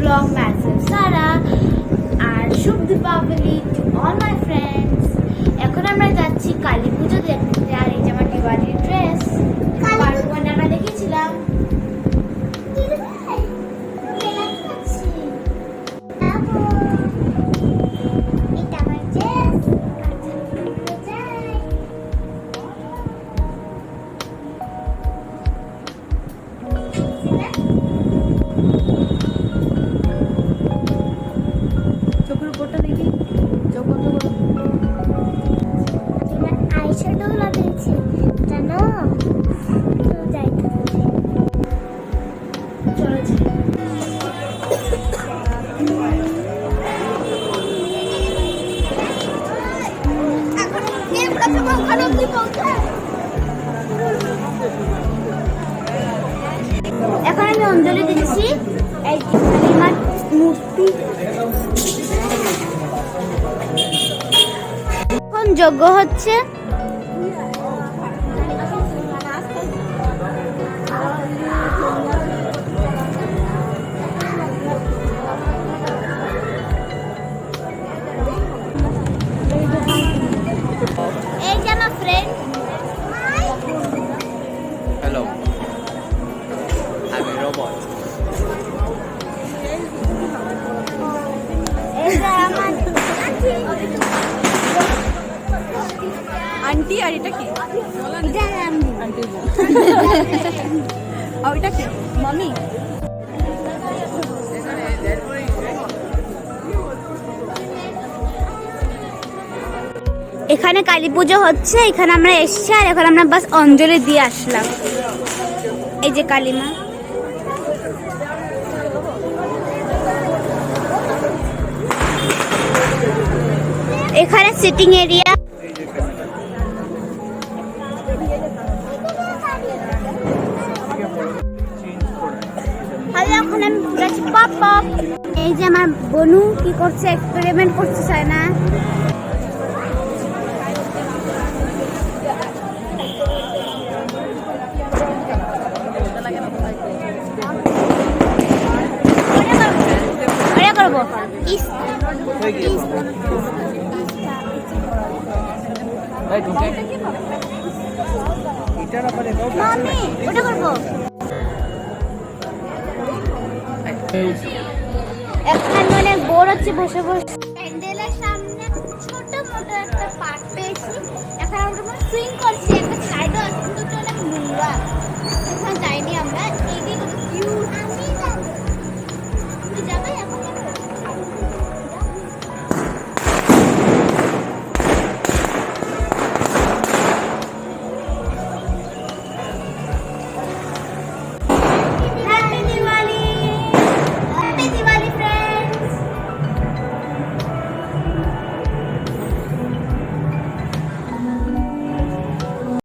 vlog myself Sara আর শুভ Deepavali to all my friends. এখন আমরা যাচ্ছি কালী পুজো দেখতে। আর এই যে আমার দিওয়ালির ড্রেস আমরা দেখেছিলাম। চোখের উপরটা দেখি, চোখ বন্ধ করো। আইশ্যাডো লাগিয়েছি জানো, তো যাইতে চলো যাই। এখন আমি অঞ্জলি দিচ্ছি এই কালিমার মূর্তি। এখন যজ্ঞ হচ্ছে। এই যে আমার friend. Hello, I'm a robot. এই যে আমার আন্টি, আর এটা কি? এটা আমি। আন্টি আর এটা কি? মামি। এখানে কালী পুজো হচ্ছে, এখানে আমরা এসছি আর এখন আমরা বাস অঞ্জলি দিয়ে আসলাম। এই যে কালীমা। এখানে সিটিং এরিয়া। এখন আমি ঘুরেছি পপ পপ। এই যে আমার বনু কি করছে, এক্সপেরিমেন্ট করতে চায় না। করবো মামি, ওটা করবো। এখন অনেক বোর হচ্ছে বসে বসে। প্যান্ডেলের সামনে ছোট মোটো একটা পার্ক পেয়েছি। এখন আমরা সুইং করছি, একটা সাইডও আছে কিন্তু অনেক নোংরা। এখন যাইনি আমরা। এই